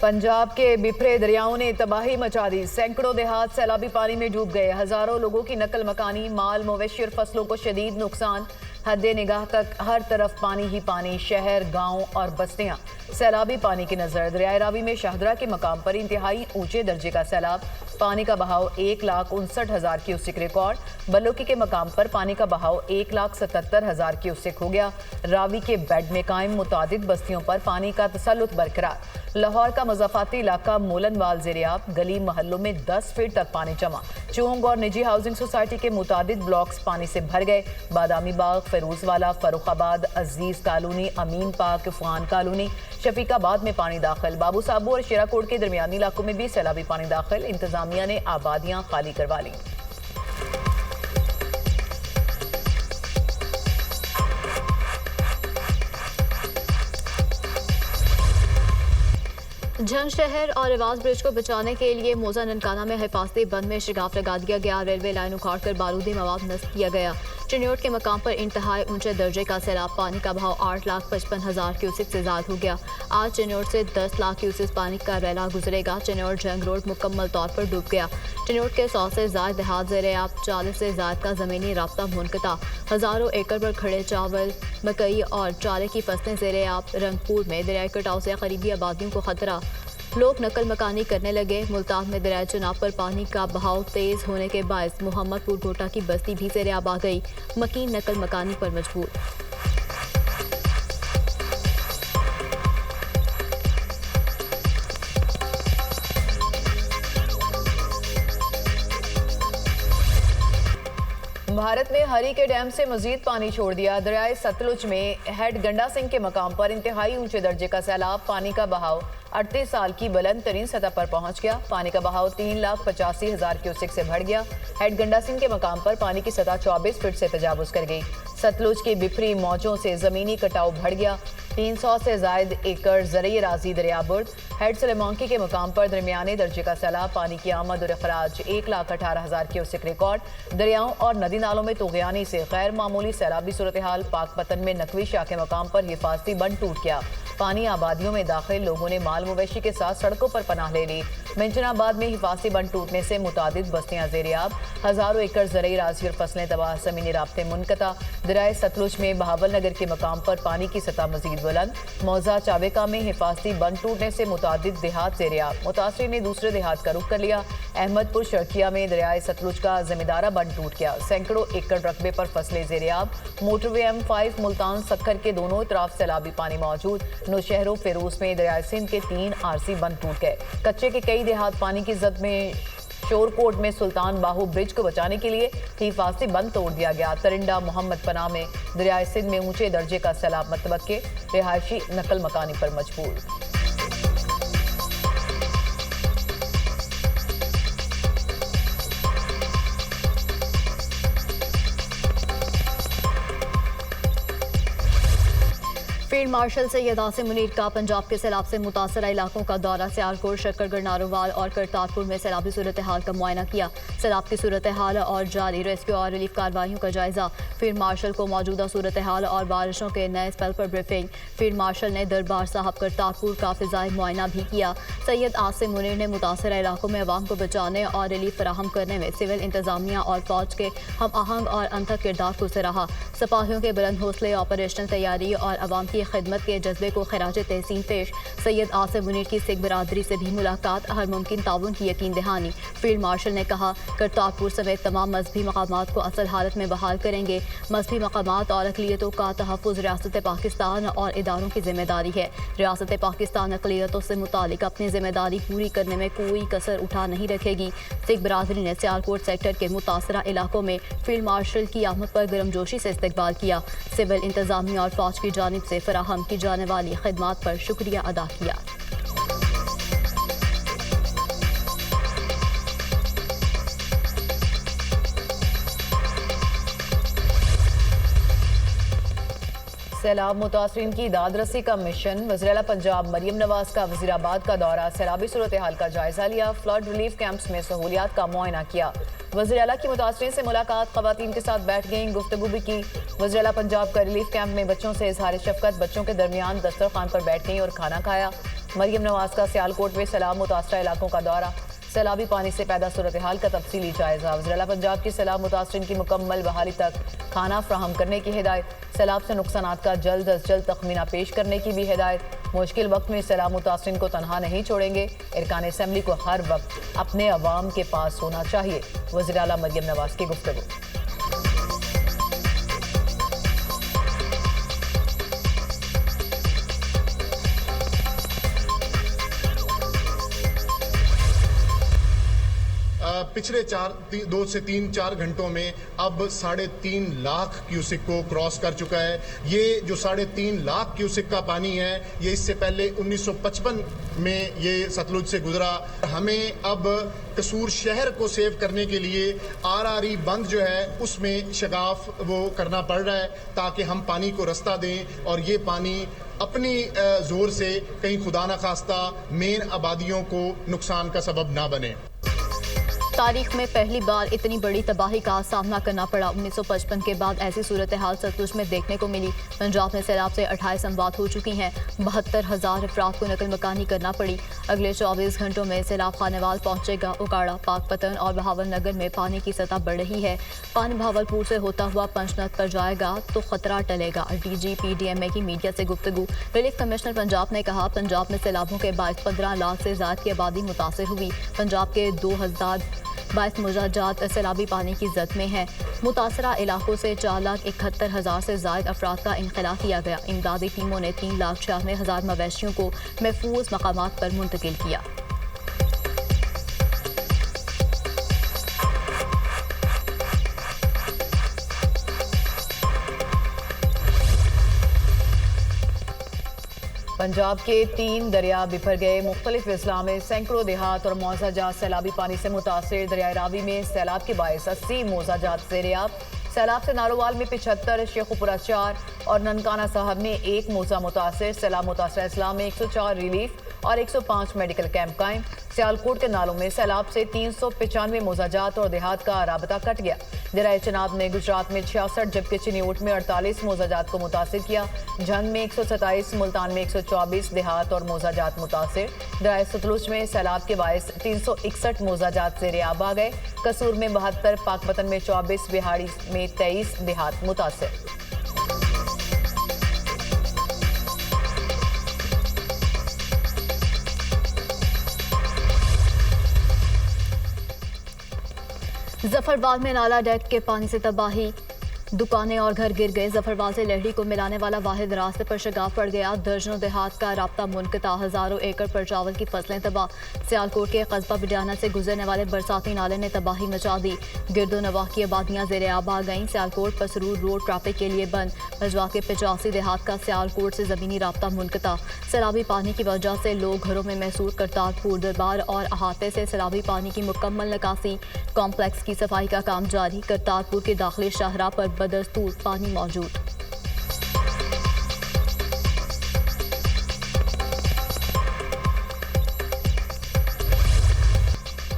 पंजाब के बिफरे दरियाओं ने तबाही मचा दी। सैकड़ों देहात सैलाबी पानी में डूब गए। हजारों लोगों की नकल मकानी, माल मवेशी और फसलों को शदीद नुकसान। हद्दे निगाह तक हर तरफ पानी ही पानी। शहर, गांव और बस्तियां सैलाबी पानी की नजर। दरियाए रावी में शाहदरा के मकाम पर इंतहाई ऊंचे दर्जे का सैलाब। पानी का बहाव 1,59,000 क्यूसेक रिकॉर्ड। बलोकी के मकाम पर पानी का बहाव 1,77,000 क्यूसेक हो गया। रावी के बेड में कायम मुतादिद बस्तियों पर पानी का तसल्लुत बरकरार। लाहौर का मज़ाफ़ाती इलाका मोलनवाल ज़ेरियाब, गली मोहल्लों में 10 फीट तक पानी जमा। चोंग और निजी हाउसिंग सोसाइटी के मुतादिद ब्लॉक्स पानी से भर गए। बादामी बाग, फिरोजवाला, फरुखाबाद, अजीज कॉलोनी, अमीन पार्क, फुआन कॉलोनी, शफीकाबाद में पानी दाखिल। बाबू साबू और शेराकोट के दरमियानी इलाकों में भी सैलाबी पानी दाखिल। इंतजामिया ने आबादियां खाली करवा ली। झंग शहर और रिवाज ब्रिज को बचाने के लिए मोजा ननकाना में हिफाजती बंद में शिगाफ लगा दिया गया। रेलवे लाइन उखाड़ कर बारूदी मवाद नस्ब किया गया। चिन्योट के मकाम पर इंतहाई ऊंचे दर्जे का सैलाब। पानी का बहाव 8,55,000 क्यूसेक से ज्यादा हो गया। आज चिन्योट से 10 लाख क्यूसेक पानी का रैला गुजरेगा। चिन्योट जंग रोड मुकम्मल तौर पर डूब गया। चिन्योट के 100 से ज्यादा देहात ज़ेर-ए-आब, 40 से ज्यादा का ज़मीनी राब्ता मुनक़ता। हज़ारों एकड़ पर खड़े चावल, मकई और चारे की फसलें ज़ेर-ए-आब। रंगपुर में दरियाई कटाव से करीबी आबादियों को खतरा। लोग नकल मकानी करने लगे। मुल्तान में दरियाए चनाब पर पानी का बहाव तेज होने के बायस मोहम्मदपुर गोटा की बस्ती भी ज़ेर-ए-आब आ गई। मकीन नकल मकानी पर मजबूर। भारत ने हरी के डैम से मजीद पानी छोड़ दिया। दरियाए सतलुज में हेड गंडा सिंह के मकाम पर इंतहाई ऊंचे दर्जे का सैलाब। पानी का बहाव 38 साल की बुलंद तरीन सतह पर पहुंच गया। पानी का बहाव 3,85,000 क्यूसेक से बढ़ गया। हेड गंडा सिंह के मकाम पर पानी की सतह 24 फीट से तजावुज कर गई। सतलुज की बिफरी मौजों से जमीनी कटाव बढ़ गया। 300 से जायद एकड़ ज़रई राजी दरियाबुर्द। हेड सलेमांकी के मकाम पर दरमियाने दर्जे का सैलाब। पानी की आमद और अखराज 1,18,000 क्यूसेक रिकॉर्ड। दरियाओं और नदी नालों में तूग़यानी से गैर मामूली सैलाबी सूरत हाल। पाकपतन में नकवी शाह के मकाम पर हिफाजती बंद टूट गया। पानी आबादियों में दाखिल। लोगों ने माल मवेशी के साथ सड़कों पर पनाह ले ली। मिंचनाबाद में हिफाजती बंद टूटने से मुतादिद बस्तियां ज़ेर-ए-आब। हजारों एकड़ ज़रई राजी और फसलें तबाह। ज़मीनी राब्ते मुनक़ता। दरियाए सतलुज में बहावल नगर के मकाम पर पानी की सतह मजीद बुलंद। मौजा चावेका में हिफाजती बंद टूटने से मुतादिद देहात ज़ेर-ए-आब। मुतासरीन ने दूसरे देहात का रुख कर लिया। अहमदपुर शर्किया में दरियाए सतलुज का ज़मींदारा बंद टूट गया। सैकड़ों एकड़ रकबे पर फसलें ज़ेर-ए-आब। मोटरवे M5 मुल्तान सक्खर के दोनों तरफ सैलाबी पानी मौजूद। नौशहरों फिरोज में दरियाए सिंध के 3 आरसी बंद टूट गए। कच्चे के कई देहात पानी की जद में। शोरकोट में सुल्तान बाहू ब्रिज को बचाने के लिए हिफाजती बंद तोड़ दिया गया। तरिंडा मोहम्मद पनाह में दरियाए सिंध में ऊंचे दर्जे का सैलाब मतवक्के। रिहायशी नकल मकानी पर मजबूर। फील्ड मार्शल सैयद आसिम मुनीर का पंजाब के सैलाब से मुतासरा इलाकों का दौरा। सियालकोट, शक्करगढ़, नारोवाल और करतारपुर में सैलाबी सूरत हाल का मुआयना किया। सैलाब की सूरत हाल और जारी रेस्क्यू और रिलीफ कार्रवाइयों का जायजा। फील्ड मार्शल को मौजूदा सूरत हाल और बारिशों के नए स्पेल पर ब्रीफिंग। फील्ड मार्शल ने दरबार साहब करतारपुर का फिजाई मुआयना भी किया। सैयद आसिम मुनीर ने मुतासरा इलाकों में अवाम को बचाने और रिलीफ फराहम करने में सिविल इंतजामिया और फौज के हम आहंग और अनथक किरदार को सराहा। सिपाहियों के बुलंद हौसले, ऑपरेशनल तैयारी और अवाम की खिदमत के जज्बे को खराज तहसीन पेश। सैयद आसिम मुनीर की सिख बरादरी से भी मुलाकात। हर मुमकिन ताउन की यकीन दहानी। फील्ड मार्शल ने कहा, करतारपुर समेत तमाम मजहबी मकामात को असल हालत में बहाल करेंगे। मजहबी मकामात और अक़लियतों का तहफ़्फ़ुज़ रियासत पाकिस्तान और इदारों की जिम्मेदारी है। रियासत पाकिस्तान अक़लियतों से मुतालिक अपनी जिम्मेदारी पूरी करने में कोई कसर उठा नहीं रखेगी। सिख बरादरी ने सियालकोट सेक्टर के मुतासरा इलाकों में फील्ड मार्शल की आमद पर गर्मजोशी से इस्तकबाल किया। सिविल इंतजामिया और फौज की जानिब से फराहम की जाने वाली खिदमात पर शुक्रिया अदा किया। सैलाब मुतासरीन की दादरसी का मिशन। वज़ीर-ए-आला पंजाब मरियम नवाज का वज़ीराबाद का दौरा। सैलाबी सूरत हाल का जायजा लिया। फ्लड रिलीफ कैंप्स में सहूलियात का मुआयना किया। वज़ीर-ए-आला की मुतासरीन से मुलाकात। ख़वातीन के साथ बैठ गई, गुफ्तगू भी की। वज़ीर-ए-आला पंजाब का रिलीफ कैंप में बच्चों से इजहार शफकत। बच्चों के दरमियान दस्तरखान पर बैठ गई और खाना खाया। मरियम नवाज का सियालकोट में सैलाब मुतासरा इलाकों का दौरा, सैलाबी पानी से पैदा सूरत हाल का तफसीली जायजा। वज़ीर-ए-आला पंजाब की सैलाब मुतासरीन की मुकम्मल बहाली तक खाना फ्राहम करने की हिदायत, सैलाब से नुकसानात का जल्द अज जल्द तखमीना पेश करने की भी हिदायत। मुश्किल वक्त में सैलाब मुतासरीन को तनहा नहीं छोड़ेंगे, इरकान असम्बली को हर वक्त अपने अवाम के पास होना चाहिए। वज़ीर-ए-आला मरियम नवाज की गुफ्तगू। पिछले 2 से 3-4 घंटों में अब 3.5 लाख क्यूसिक को क्रॉस कर चुका है। ये जो 3.5 लाख क्यूसिक का पानी है, ये इससे पहले 1955 में ये सतलुज से गुजरा। हमें अब कसूर शहर को सेव करने के लिए RRE बंद जो है उसमें शगाफ वो करना पड़ रहा है ताकि हम पानी को रास्ता दें और ये पानी अपनी जोर से कहीं खुदा न खास्ता मेन आबादियों को नुकसान का सबब ना बने। तारीख में पहली बार इतनी बड़ी तबाही का सामना करना पड़ा। 1955 के बाद ऐसी सूरत हाल सतलुज में देखने को मिली। पंजाब में सैलाब से 28 अमवात हो चुकी हैं। 72,000 अफराद को नकल मकानी करना पड़ी। अगले 24 घंटों में सैलाब खानेवाल पहुंचेगा। उकाड़ा, पाकपतन और बहावल नगर में पानी की सतह बढ़ रही है। पानी बहावलपुर से होता हुआ पंचनद पर जाएगा तो खतरा टलेगा। DGP DMA की मीडिया से गुफ्तगू। रिलीफ कमिश्नर पंजाब ने कहा, पंजाब में सैलाबों के बाद 15 लाख से ज्यादा की आबादी मुतासर हुई। पंजाब के 2022 मुजाजात सैलाबी पानी की जद में है। मुतासरा इलाकों से 4,71,000 से ज्यादा अफराद का इनखला किया गया। इमदादी टीमों ने 3,96,000 मवेशियों को महफूज मकामात पर मुंतकिल किया। पंजाब के 3 दरिया बिफर गए। मुख्तलिफ अजला में सैकड़ों देहात और मौजाजात सैलाबी पानी से मुतासर। दरिया रावी में सैलाब के बायस 80 मौजाजात ज़ेर-ए-आब। सैलाब से नारोवाल में 75, शेखुपुरा 4 और ननकाना साहब में 1 मौजा मुतासर। सैलाब मुतासर अजला में 104 रिलीफ और 105 मेडिकल कैंप कायम। सियालकोट के नालों में सैलाब से 395 मौजाजात और देहात का राबता कट गया। दरिया चनाब ने गुजरात में 66 जबकि चिन्यूट में 48 मौजाजात को मुतासर किया। झंग में 127, मुल्तान में 124 देहात और मौजाजात मुतासर। दरिया सतलुज में सैलाब के बायस 361 मौजाजात ज़ेर-ए-आब आ गए। कसूर में 72, पाकपतन में 24, बिहाड़ी में 23 देहात मुतासर। जफरवाल में नाला डैक के पानी से तबाही, दुकानें और घर गिर गए। जफरवाल से लहड़ी को मिलाने वाला वाहिद रास्ते पर शगाफ पड़ गया। दर्जनों देहात का राब्ता मुनक़ता, हज़ारों एकड़ पर चावल की फसलें तबाह। सियालकोट के कस्बा बिडाना से गुजरने वाले बरसाती नाले ने तबाही मचा दी। गिरदो नवाह की आबादियाँ ज़ेर-ए-आब आ गईं। सियालकोट पसरूर रोड ट्रैफिक के लिए बंद। मजवा के 85 देहात का सियालकोट से ज़मीनी राब्ता मुनक़ता। सैलाबी पानी की वजह से लोग घरों में महसूर। करतारपुर दरबार और अहाते से सैलाबी पानी की मुकम्मल निकासी। कॉम्प्लेक्स की सफाई का काम जारी। करतारपुर के दाखिली शाहराह पर बदस्तूर पानी मौजूद।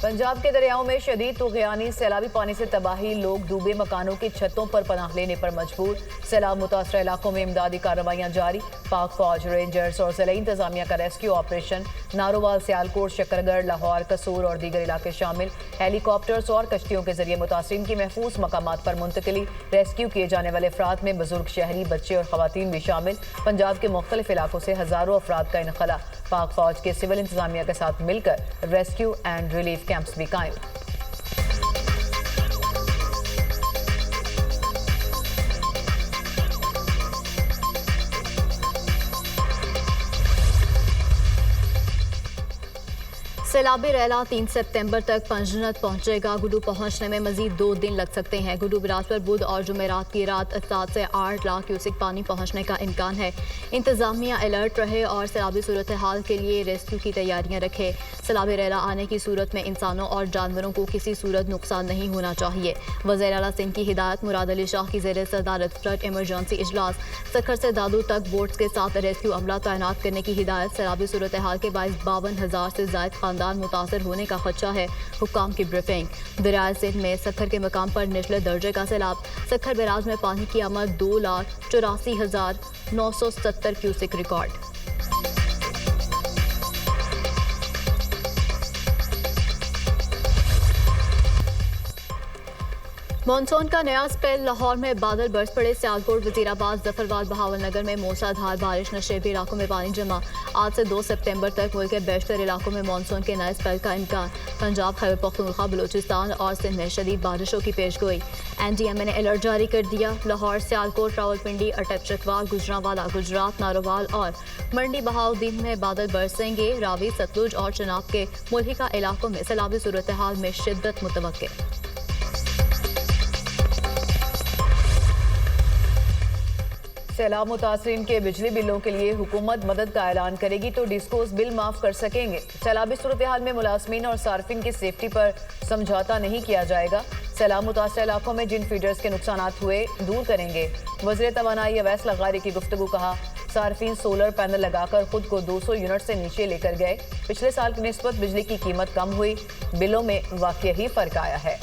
पंजाब के दरियाओं में शदीद तुग़यानी, सैलाबी पानी से तबाही। लोग डूबे मकानों की छतों पर पनाह लेने पर मजबूर। सैलाब मुतासर इलाकों में इमदादी कार्रवाइयाँ जारी। पाक फौज, रेंजर्स और ज़िला इंतजामिया का रेस्क्यू ऑपरेशन। नारोवाल, सियालकोट, शकरगढ़, लाहौर, कसूर और दीगर इलाके शामिल। हेलीकॉप्टर्स और कश्तियों के जरिए मुतासरीन की महफूज मकामात पर मुंतकिली। रेस्क्यू किए जाने वाले अफराद में बुजुर्ग, शहरी, बच्चे और खवातीन भी शामिल। पंजाब के मुख्तलिफ इलाकों से हज़ारों अफराद का इनखला। पाक फौज के सिविल इंतजामिया के साथ मिलकर रेस्क्यू एंड रिलीफ कैंप्स भी कायम। सैलाबी रैला 3 सितंबर तक पंजनद पहुंचेगा। गुडू पहुंचने में मजीद 2 दिन लग सकते हैं। गुडू बराज पर बुध और जुमेरात की रात 7 से 8 लाख क्यूसिक पानी पहुंचने का इम्कान है। इंतजामिया अलर्ट रहे और सैलाबी सूरत हाल के लिए रेस्क्यू की तैयारियां रखे। सैलाबी रैला आने की सूरत में इंसानों और जानवरों को किसी सूरत नुकसान नहीं होना चाहिए। वज़ीर आला सिंध की हिदायत। मुराद अली शाह की ज़ेर सदारत फ्लड इमरजेंसी इजलास। सखर से दादू तक बोट्स के साथ रेस्क्यू अमला तैनात करने की हिदायत। सैलाबी सूरत हाल के बायस 52,000 से ज्यादा खानदान मुतासर होने का खदशा है। हुक्काम की ब्रीफिंग। दरियाए सिंध में सखर के मकाम पर निचले दर्जे का सैलाब। सखर बैराज में पानी की आमद 2,84,970 क्यूसिक रिकॉर्ड। मॉनसून का नया स्पेल। लाहौर में बादल बरस पड़े। सियालकोट, वजीराबाद, जफरवाल, बहावलनगर में मूसलाधार बारिश। नशेबी इलाकों में पानी जमा। आज से 2 सितंबर तक मुल्क के बेशतर इलाकों में मॉनसून के नए स्पेल का इम्कान। पंजाब, खैबर पख्तूनख्वा, बलूचिस्तान और सिंध में शदीद बारिशों की पेशगोई। NDMA ने अलर्ट जारी कर दिया। लाहौर, सियालकोट, रावलपिंडी, अटक चकवाल, गुजरांवाला, गुजरात, नारोवाल और मंडी बहाउद्दीन में बादल बरसेंगे। रावी, सतलुज और चनाब के मुल्हिका इलाकों में सैलाबी सूरत हाल में शिद्दत मुतवक्के। सैलाब मुतासरीन के बिजली बिलों के लिए हुकूमत मदद का ऐलान करेगी तो डिस्कोस बिल माफ कर सकेंगे। सैलाबी सूरत हाल में मुलाजमीन और सार्फिन की सेफ्टी पर समझौता नहीं किया जाएगा। सैलाब मुतासर इलाकों में जिन फीडर्स के नुकसान हुए दूर करेंगे। वज़ीर तवानाई अवैस लगारी की गुफ्तगू। कहा, सार्फिन सोलर पैनल लगाकर खुद को 200 यूनिट से नीचे लेकर गए। पिछले साल की निस्बत बिजली की कीमत कम हुई। बिलों में वाकई ही फर्क आया है।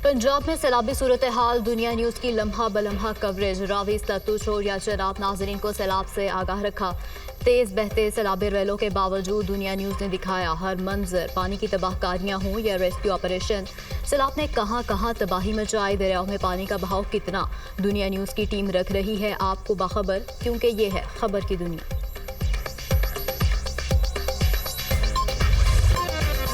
पंजाब में सैलाबी सूरत हाल। दुनिया न्यूज़ की लम्हा बलम्हा कवरेज। रावी, सतलुज हो या चनाब, नाजरीन को सैलाब से आगाह रखा। तेज बहते सैलाबी रेलों के बावजूद दुनिया न्यूज़ ने दिखाया हर मंजर। पानी की तबाहकारियां हों या रेस्क्यू ऑपरेशन, सैलाब ने कहां कहां तबाही मचाई। दरियाओं में पानी का बहाव कितना, दुनिया न्यूज़ की टीम रख रही है आपको बाखबर, क्योंकि ये है खबर की दुनिया।